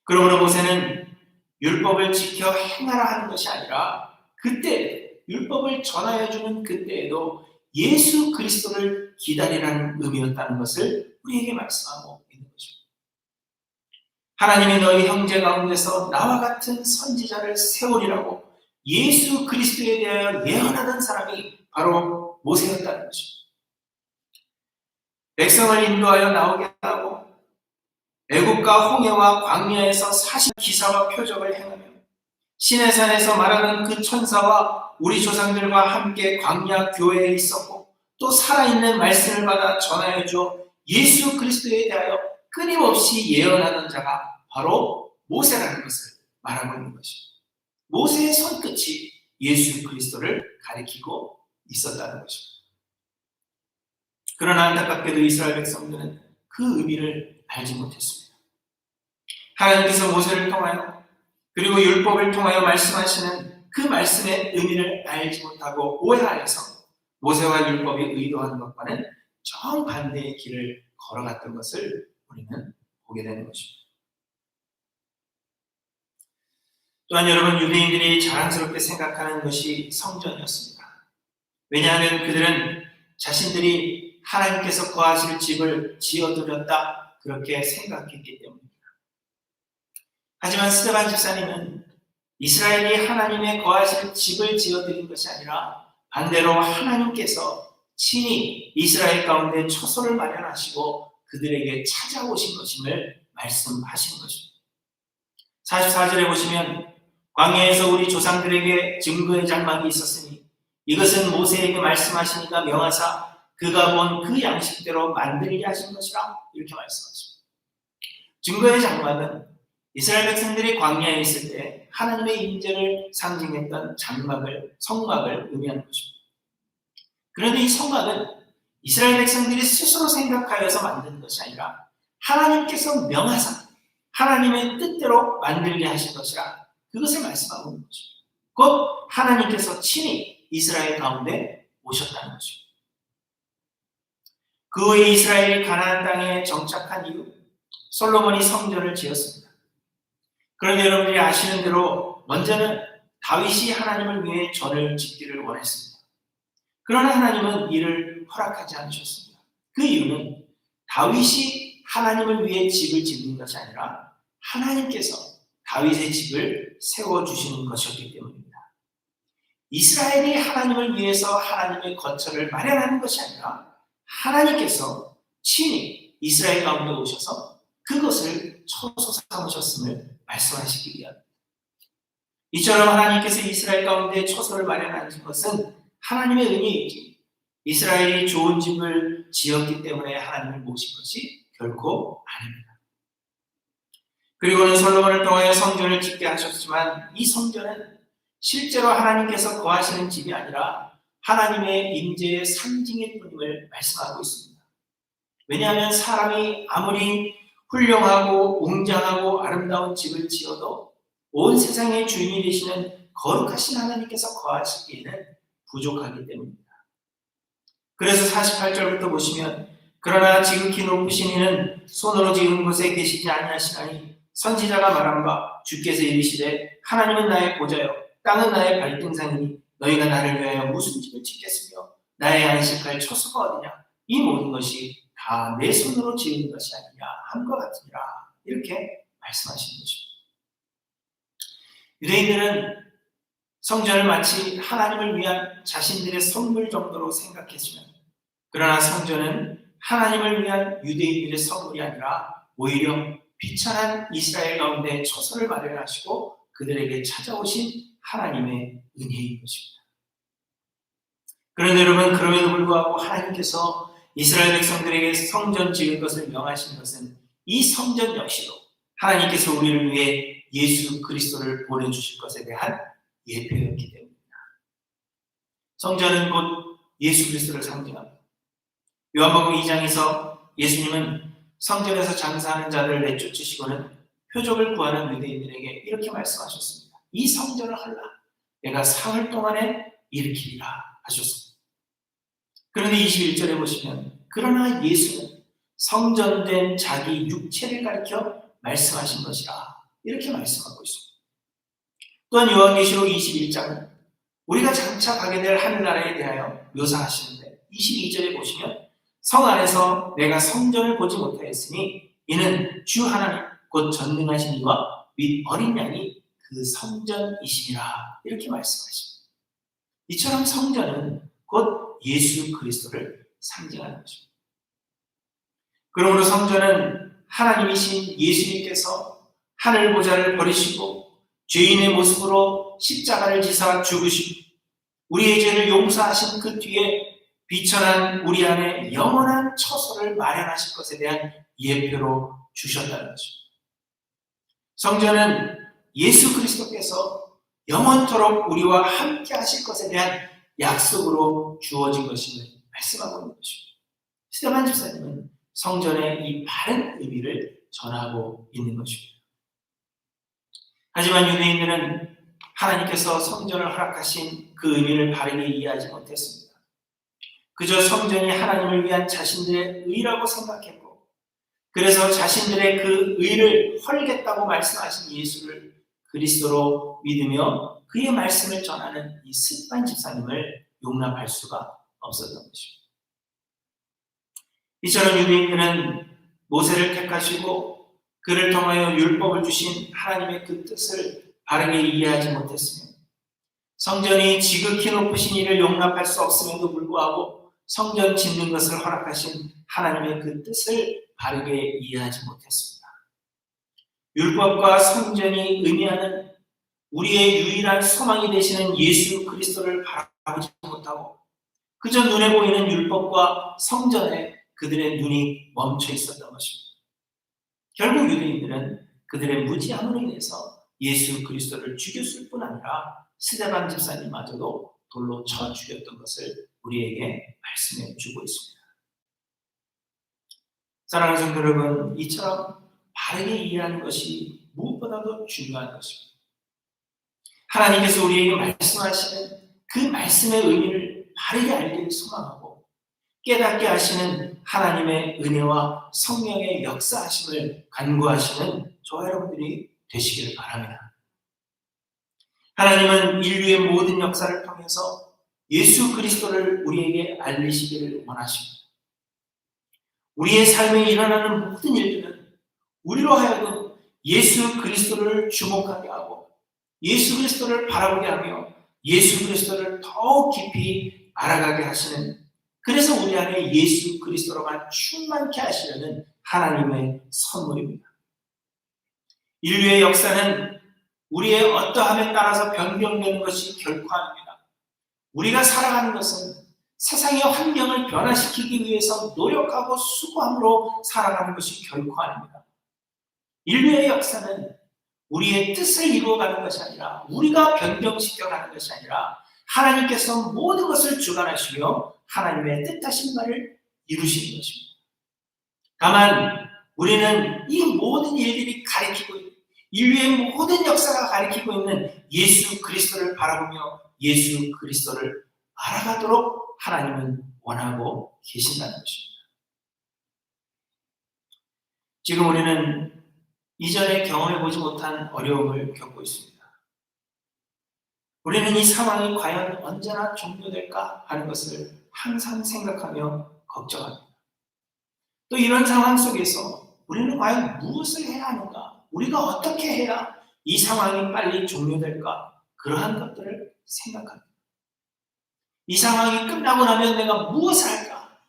그러므로 모세는 율법을 지켜 행하라 하는 것이 아니라 그때 율법을 전하여주는 그때에도 예수 그리스도를 기다리라는 의미였다는 것을 우리에게 말씀하고 있는 것입니다. 하나님이 너희 형제 가운데서 나와 같은 선지자를 세우리라고 예수 그리스도에 대하여 예언하던 사람이 바로 모세였다는 것입니다. 백성을 인도하여 나오게 하고 애굽과 홍해와 광야에서 40 기사와 표적을 행하며 시내산에서 말하는 그 천사와 우리 조상들과 함께 광야 교회에 있었고 또 살아있는 말씀을 받아 전하여줘 예수 그리스도에 대하여 끊임없이 예언하는 자가 바로 모세라는 것을 말하고 있는 것입니다. 모세의 손끝이 예수 그리스도를 가리키고 있었다는 것입니다. 그러나 안타깝게도 이스라엘 백성들은 그 의미를 알지 못했습니다. 하나님께서 모세를 통하여 그리고 율법을 통하여 말씀하시는 그 말씀의 의미를 알지 못하고 오해하여서 모세와 율법이 의도하는 것과는 정반대의 길을 걸어갔던 것을 우리는 보게 되는 것입니다. 또한 여러분, 유대인들이 자랑스럽게 생각하는 것이 성전이었습니다. 왜냐하면 그들은 자신들이 하나님께서 거하실 집을 지어드렸다 그렇게 생각했기 때문입니다. 하지만 스데반 집사님은 이스라엘이 하나님의 거하실 집을 지어드린 것이 아니라 반대로 하나님께서 친히 이스라엘 가운데 처소를 마련하시고 그들에게 찾아오신 것임을 말씀하시는 것입니다. 44절에 보시면 광야에서 우리 조상들에게 증거의 장막이 있었으니 이것은 모세에게 말씀하시니까 명하사 그가 본 그 양식대로 만들게 하신 것이라 이렇게 말씀하십니다. 증거의 장막은 이스라엘 백성들이 광야에 있을 때 하나님의 임재를 상징했던 성막을 의미하는 것입니다. 그런데 이 성막은 이스라엘 백성들이 스스로 생각하여서 만든 것이 아니라 하나님께서 명하사 하나님의 뜻대로 만들게 하신 것이라 그것을 말씀하고 있는 것입니다. 곧 하나님께서 친히 이스라엘 가운데 오셨다는 것입니다. 그 후에 이스라엘이 가나안 땅에 정착한 이후 솔로몬이 성전을 지었습니다. 그런데 여러분들이 아시는 대로 먼저는 다윗이 하나님을 위해 전을 짓기를 원했습니다. 그러나 하나님은 이를 허락하지 않으셨습니다. 그 이유는 다윗이 하나님을 위해 집을 짓는 것이 아니라 하나님께서 다윗의 집을 세워주시는 것이었기 때문입니다. 이스라엘이 하나님을 위해서 하나님의 거처를 마련하는 것이 아니라 하나님께서 친히 이스라엘 가운데 오셔서 그것을 처소 삼으셨음을 말씀하시기 위함입니다. 이처럼 하나님께서 이스라엘 가운데 처소를 마련하신 것은 하나님의 은혜이지 이스라엘이 좋은 집을 지었기 때문에 하나님을 모신 것이 결코 아닙니다. 그리고는 솔로몬을 통하여 성전을 짓게 하셨지만 이 성전은 실제로 하나님께서 거하시는 집이 아니라 하나님의 임재의 상징일 뿐임을 말씀하고 있습니다. 왜냐하면 사람이 아무리 훌륭하고 웅장하고 아름다운 집을 지어도 온 세상의 주인이 되시는 거룩하신 하나님께서 거하시기에는 부족하기 때문입니다. 그래서 48절부터 보시면 그러나 지극히 높으신 이는 손으로 지은 곳에 계시지 아니하시나니 선지자가 말한 바 주께서 이르시되 하나님은 나의 보좌요 땅은 나의 발등상이니 너희가 나를 위하여 무슨 집을 짓겠으며 나의 안식할 처소가 어디냐 이 모든 것이 다 내 손으로 지은 것이 아니냐 함과 같으니라 이렇게 말씀하시는 것입니다. 유대인들은 성전을 마치 하나님을 위한 자신들의 선물 정도로 생각했지만 그러나 성전은 하나님을 위한 유대인들의 선물이 아니라 오히려 비천한 이스라엘 가운데 처소를 마련하시고 그들에게 찾아오신 하나님의 은혜인 것입니다. 그런데 여러분 그럼에도 불구하고 하나님께서 이스라엘 백성들에게 성전 지을 것을 명하신 것은 이 성전 역시도 하나님께서 우리를 위해 예수 그리스도를 보내주실 것에 대한 예표였기 때문입니다. 성전은 곧 예수 그리스도를 상징합니다. 요한복음 2장에서 예수님은 성전에서 장사하는 자들을 내쫓으시고는 표적을 구하는 유대인들에게 이렇게 말씀하셨습니다. 이 성전을 헐라 내가 사흘 동안에 일으키리라 하셨습니다. 그런데 21절에 보시면 그러나 예수는 성전된 자기 육체를 가리켜 말씀하신 것이라 이렇게 말씀하고 있습니다. 또한 요한계시록 21장은 우리가 장차 가게 될 하늘나라에 대하여 묘사하시는데 22절에 보시면 성 안에서 내가 성전을 보지 못하였으니 이는 주 하나님 곧 전능하신 이와 및 어린 양이 그 성전이시니라 이렇게 말씀하십니다. 이처럼 성전은 곧 예수 그리스도를 상징하는 것입니다. 그러므로 성전은 하나님이신 예수님께서 하늘 보좌를 버리시고 죄인의 모습으로 십자가를 지사 죽으시고 우리의 죄를 용서하신 그 뒤에 비천한 우리 안에 영원한 처소를 마련하실 것에 대한 예표로 주셨다는 것입니다. 성전은 예수 그리스도께서 영원토록 우리와 함께 하실 것에 대한 약속으로 주어진 것임을 말씀하고 있는 것입니다. 스테반 집사님은 성전의 이 바른 의미를 전하고 있는 것입니다. 하지만 유대인들은 하나님께서 성전을 허락하신 그 의미를 바르게 이해하지 못했습니다. 그저 성전이 하나님을 위한 자신들의 의라고 생각했고 그래서 자신들의 그 의를 헐겠다고 말씀하신 예수를 그리스도로 믿으며 그의 말씀을 전하는 이 스테반 집사님을 용납할 수가 없었던 것입니다. 이처럼 유대인들은 모세를 택하시고 그를 통하여 율법을 주신 하나님의 그 뜻을 바르게 이해하지 못했으며 성전이 지극히 높으신 이를 용납할 수 없음에도 불구하고 성전 짓는 것을 허락하신 하나님의 그 뜻을 바르게 이해하지 못했습니다. 율법과 성전이 의미하는 우리의 유일한 소망이 되시는 예수 그리스도를 바라보지 못하고 그저 눈에 보이는 율법과 성전에 그들의 눈이 멈춰 있었던 것입니다. 결국 유대인들은 그들의 무지함으로 인해서 예수 그리스도를 죽였을 뿐 아니라 스데반 집사님마저도 돌로 쳐 죽였던 것을 우리에게 말씀해 주고 있습니다. 사랑하는 성도 여러분, 이처럼 바르게 이해하는 것이 무엇보다도 중요한 것입니다. 하나님께서 우리에게 말씀하시는 그 말씀의 의미를 바르게 알기를 소망하고 깨닫게 하시는 하나님의 은혜와 성령의 역사하심을 간구하시는 저와 여러분들이 되시기를 바랍니다. 하나님은 인류의 모든 역사를 통해서 예수 그리스도를 우리에게 알리시기를 원하십니다. 우리의 삶에 일어나는 모든 일들은 우리로 하여금 예수 그리스도를 주목하게 하고 예수 그리스도를 바라보게 하며 예수 그리스도를 더욱 깊이 알아가게 하시는, 그래서 우리 안에 예수 그리스도로만 충만케 하시려는 하나님의 선물입니다. 인류의 역사는 우리의 어떠함에 따라서 변경되는 것이 결코 아닙니다. 우리가 살아가는 것은 세상의 환경을 변화시키기 위해서 노력하고 수고함으로 살아가는 것이 결코 아닙니다. 인류의 역사는 우리의 뜻을 이루어가는 것이 아니라, 우리가 변경시켜가는 것이 아니라 하나님께서 모든 것을 주관하시며 하나님의 뜻하신 바를 이루시는 것입니다. 다만 우리는 이 모든 일들이 가리키고 있는, 인류의 모든 역사가 가리키고 있는 예수 그리스도를 바라보며 예수 그리스도를 알아가도록 하나님은 원하고 계신다는 것입니다. 지금 우리는 이전에 경험해보지 못한 어려움을 겪고 있습니다. 우리는 이 상황이 과연 언제나 종료될까 하는 것을 항상 생각하며 걱정합니다. 또 이런 상황 속에서 우리는 과연 무엇을 해야 하는가? 우리가 어떻게 해야 이 상황이 빨리 종료될까? 그러한 것들을 생각합니다. 이 상황이 끝나고 나면 내가 무엇을 할까?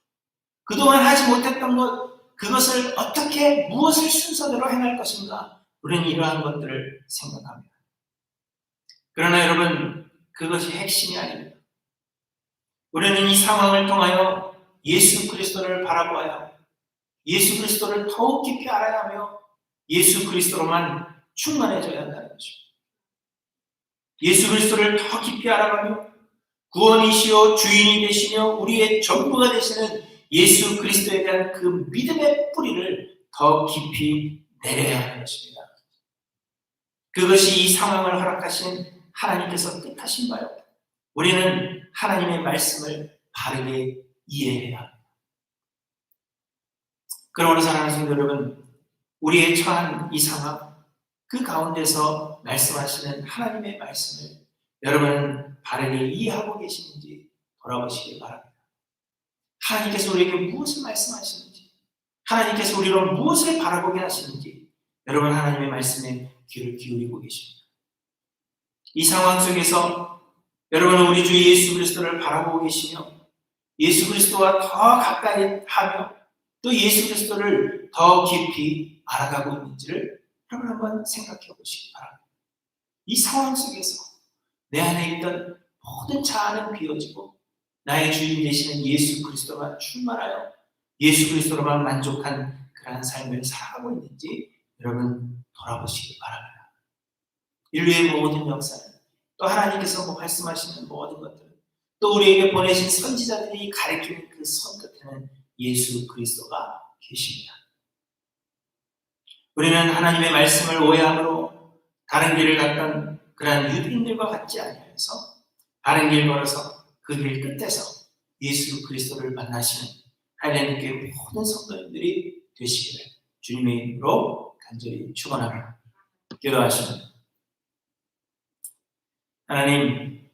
그동안 하지 못했던 것, 그것을 어떻게, 무엇을 순서대로 행할 것인가? 우리는 이러한 것들을 생각합니다. 그러나 여러분, 그것이 핵심이 아닙니다. 우리는 이 상황을 통하여 예수 그리스도를 바라보아야 하고 예수 그리스도를 더욱 깊이 알아야 하며 예수 그리스도로만 충만해져야 한다는 것입니다. 예수 그리스도를 더 깊이 알아가며 구원이시요 주인이 되시며 우리의 전부가 되시는 예수 그리스도에 대한 그 믿음의 뿌리를 더 깊이 내려야 하는 것입니다. 그것이 이 상황을 허락하신 하나님께서 뜻하신 바요. 우리는 하나님의 말씀을 바르게 이해해야 합니다. 그러므로 사랑하는 성도 여러분, 우리의 처한 이 상황, 그 가운데서 말씀하시는 하나님의 말씀을 여러분은 바르게 이해하고 계시는지 돌아보시기 바랍니다. 하나님께서 우리에게 무엇을 말씀하시는지, 하나님께서 우리로 무엇을 바라보게 하시는지 여러분 하나님의 말씀에 귀를 기울이고 계십니다. 이 상황 속에서 여러분은 우리 주 예수 그리스도를 바라보고 계시며 예수 그리스도와 더 가까이 하며 또 예수 그리스도를 더 깊이 알아가고 있는지를 여러분 한번 생각해 보시기 바랍니다. 이 상황 속에서 내 안에 있던 모든 자아는 비워지고 나의 주인 되시는 예수 그리스도만 충만하여 예수 그리스도로만 만족한 그러한 삶을 살아가고 있는지 여러분 돌아보시기 바랍니다. 인류의 모든 역사는 또 하나님께서 말씀하시는 모든 것들은 또 우리에게 보내신 선지자들이 가리키는 그 선 끝에는 예수 그리스도가 계십니다. 우리는 하나님의 말씀을 오해함으로 다른 길을 갔던 그러한 유대인들과 같지 아니하여서 다른 길 걸어서 그 길 끝에서 예수 그리스도를 만나시는 하나님께 모든 성도님들이 되시기를 주님의 이름으로 간절히 축원합니다. 기도하십니다. 하나님,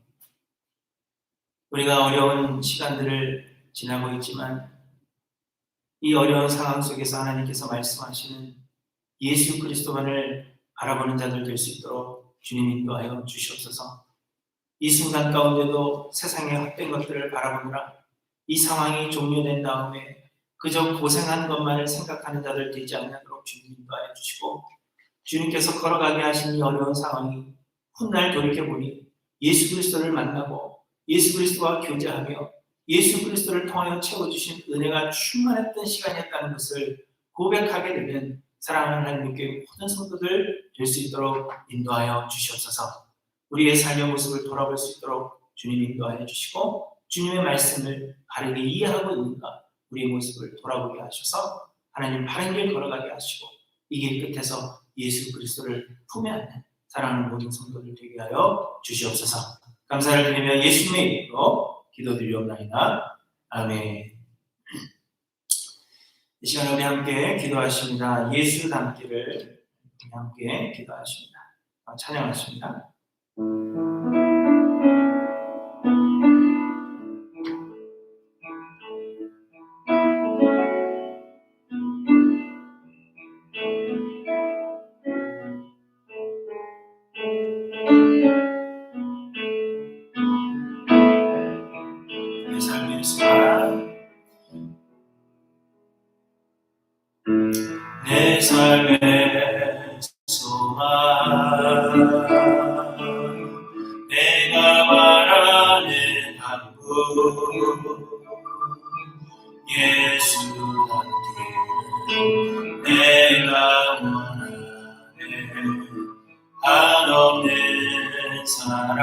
우리가 어려운 시간들을 지나고 있지만 이 어려운 상황 속에서 하나님께서 말씀하시는 예수 그리스도만을 바라보는 자들 될 수 있도록 주님 인도하여 주시옵소서. 이 순간 가운데도 세상의 헛된 것들을 바라보느라 이 상황이 종료된 다음에 그저 고생한 것만을 생각하는 자들 되지 않도록 주님 인도하여 주시고 주님께서 걸어가게 하신 이 어려운 상황이 훗날 돌이켜보니 예수 그리스도를 만나고 예수 그리스도와 교제하며 예수 그리스도를 통하여 채워주신 은혜가 충만했던 시간이었다는 것을 고백하게 되면 사랑하는 하나님께 모든 성도들 될 수 있도록 인도하여 주시옵소서. 우리의 삶의 모습을 돌아볼 수 있도록 주님 인도하여 주시고 주님의 말씀을 바르게 이해하고 있는가 우리의 모습을 돌아보게 하셔서 하나님 바른 길 걸어가게 하시고 이 길 끝에서 예수 그리스도를 품에 안는 사랑하는 모든 성도들 되게 하여 주시옵소서. 감사를 드리며 예수님의 이름으로 기도드리옵나이다. 아멘. 이 시간에 우리 함께 기도하십니다. 예수 닮기를 함께 기도하십니다. 찬양하십니다. 내 삶의 소망 내가 바라는 한국 예수 닮기를 내가 원하는 한없는 사랑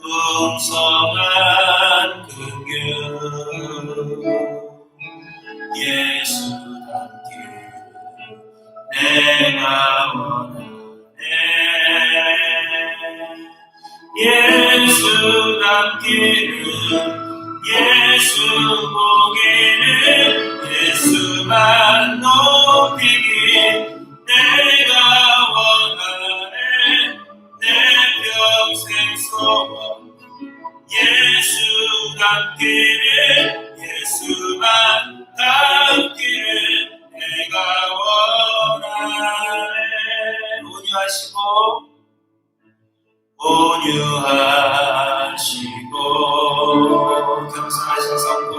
풍성한 긍휼 예수 닮기를 내가 원하네 예수 닮기를 예수 보기를 예수만 높이기 내가 원하네 내 평생 소원 예수 닮기를 예수만 닮기를 내가 원하네 온유하시고 겸손하신 성분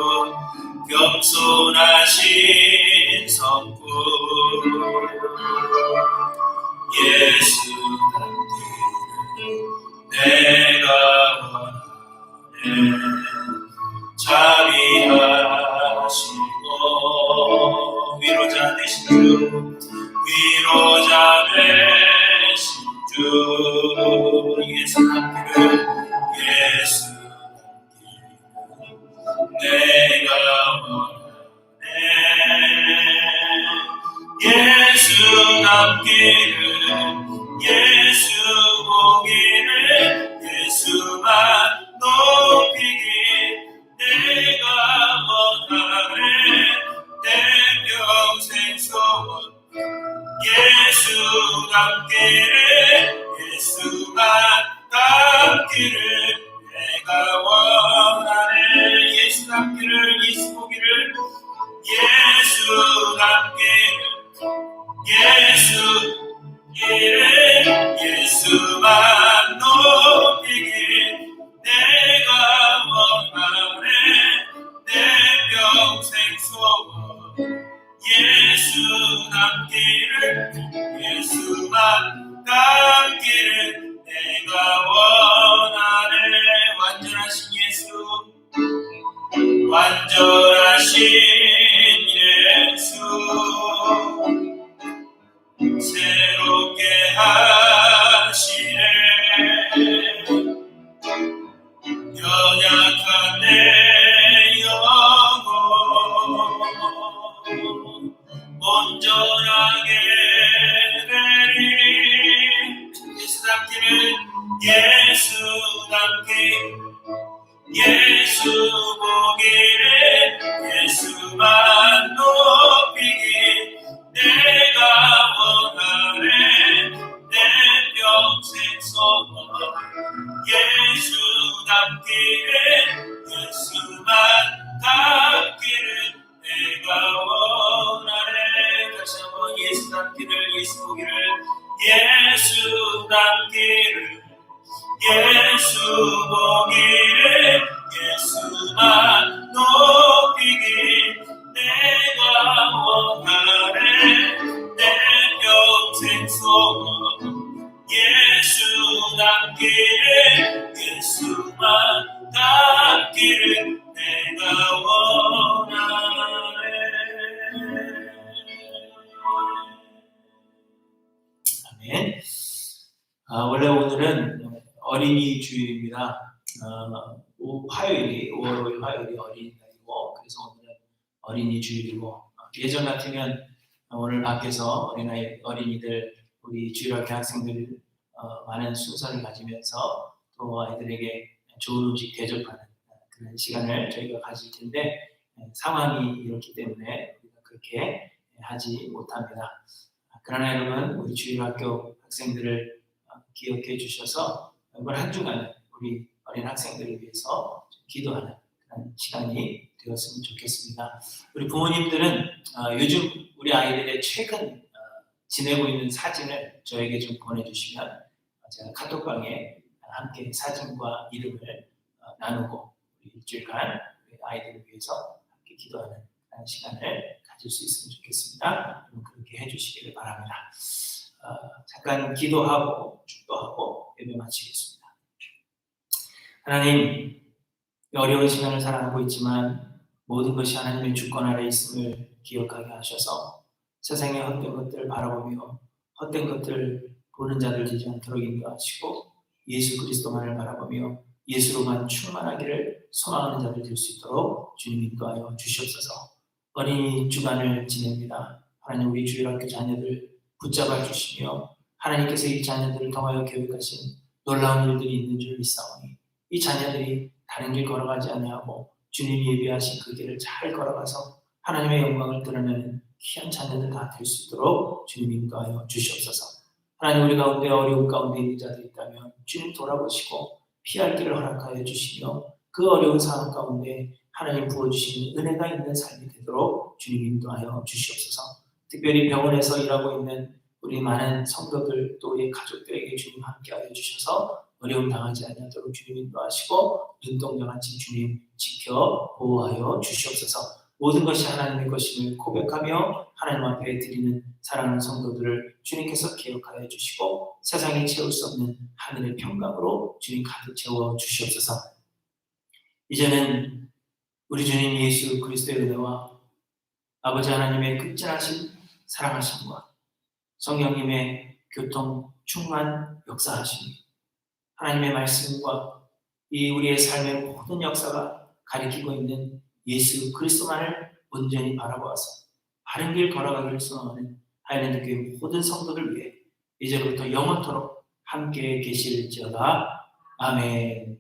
겸손하신 성분 예수 닮기를 내가 원하네 자비하시고 위로자 되신 주 위로자 되신 주 예수 닮기를 예수 닮기를 내가 원하네 예수 닮기를 예수 보기를 예수만 높이기 내가 원하네 내 평생 소원 예수 닮기를 예수만 닮기를 내가 원하네 예수 닮기를 예수 보기를 예수 닮기를 예수 이를 예수만 높이기 내가 원하네 내 평생 소원 예수 닮기를 예수만 닮기를 내가 원하네 완전하신 예수 완전하신 예수 새롭게 하시네 연약한 내 영혼 온전하게 되리 예수 닮기를 예수 닮기 예수 보기를 예수만 높이기 내가 원하네 내 평생 소원 예수 닮기를 예수만 닮기를 내가 원하네 다시 한번 예수 닮기를 예수 보기를 예수 닮기를 예수 보기를 예수만 높이기 내가 원하네 내 평생 소원 화요일이 5월 5일 화요일이 어린이날이고 그래서 오늘은 어린이 주일이고 예전 같으면 오늘 밖에서 어린이들 우리 주일학교 학생들 많은 순서를 가지면서 또 아이들에게 좋은 음식 대접하는 그런 시간을 저희가 가질 텐데 상황이 이렇기 때문에 우리가 그렇게 하지 못합니다. 그러나 여러분 우리 주일학교 학생들을 기억해 주셔서 이번 한 주간 우리 어린 학생들을 위해서 기도하는 그런 시간이 되었으면 좋겠습니다. 우리 부모님들은 요즘 우리 아이들의 최근 지내고 있는 사진을 저에게 좀 보내주시면 제가 카톡방에 함께 사진과 이름을 나누고 우리 일주일간 우리 아이들을 위해서 함께 기도하는 그런 시간을 가질 수 있으면 좋겠습니다. 그렇게 해주시기를 바랍니다. 잠깐 기도하고 축도하고 예배 마치겠습니다. 하나님, 어려운 시간을 살아가고 있지만 모든 것이 하나님의 주권 아래 있음을 기억하게 하셔서 세상의 헛된 것들을 바라보며 헛된 것들을 보는 자들 되지 않도록 인도하시고 예수 그리스도만을 바라보며 예수로만 충만하기를 소망하는 자들 될 수 있도록 주님 인도하여 주시옵소서. 어린이 주간을 지냅니다. 하나님 우리 주일학교 자녀들 붙잡아 주시며 하나님께서 이 자녀들을 통하여 계획하신 놀라운 일들이 있는 줄 믿사오니 이 자녀들이 다른 길 걸어가지 아니하고 주님이 예비하신 그 길을 잘 걸어가서 하나님의 영광을 드러내는 귀한 자녀들 다 될 수 있도록 주님 인도하여 주시옵소서. 하나님 우리 가운데 어려움 가운데 있는 자들이 있다면 주님 돌아보시고 피할 길을 허락하여 주시며 그 어려운 상황 가운데 하나님 부어주시는 은혜가 있는 삶이 되도록 주님 인도하여 주시옵소서. 특별히 병원에서 일하고 있는 우리 많은 성도들 또 우리 가족들에게 주님 함께하여 주셔서 어려움 당하지 아니하도록 주님 인도하시고 눈동자같이 주님 지켜 보호하여 주시옵소서. 모든 것이 하나님의 것임을 고백하며 하나님 앞에 드리는 사랑하는 성도들을 주님께서 기억하여 주시고 세상이 채울 수 없는 하늘의 평강으로 주님 가득 채워 주시옵소서. 이제는 우리 주님 예수 그리스도의 은혜와 아버지 하나님의 극진하신 사랑하심과 성령님의 교통 충만 역사하심이 하나님의 말씀과 이 우리의 삶의 모든 역사가 가리키고 있는 예수 그리스도만을 온전히 바라보아서 바른 길 걸어가기를 소망하는 하나님 교회 모든 성도들 위해 이제부터 영원토록 함께 계실지어다. 아멘.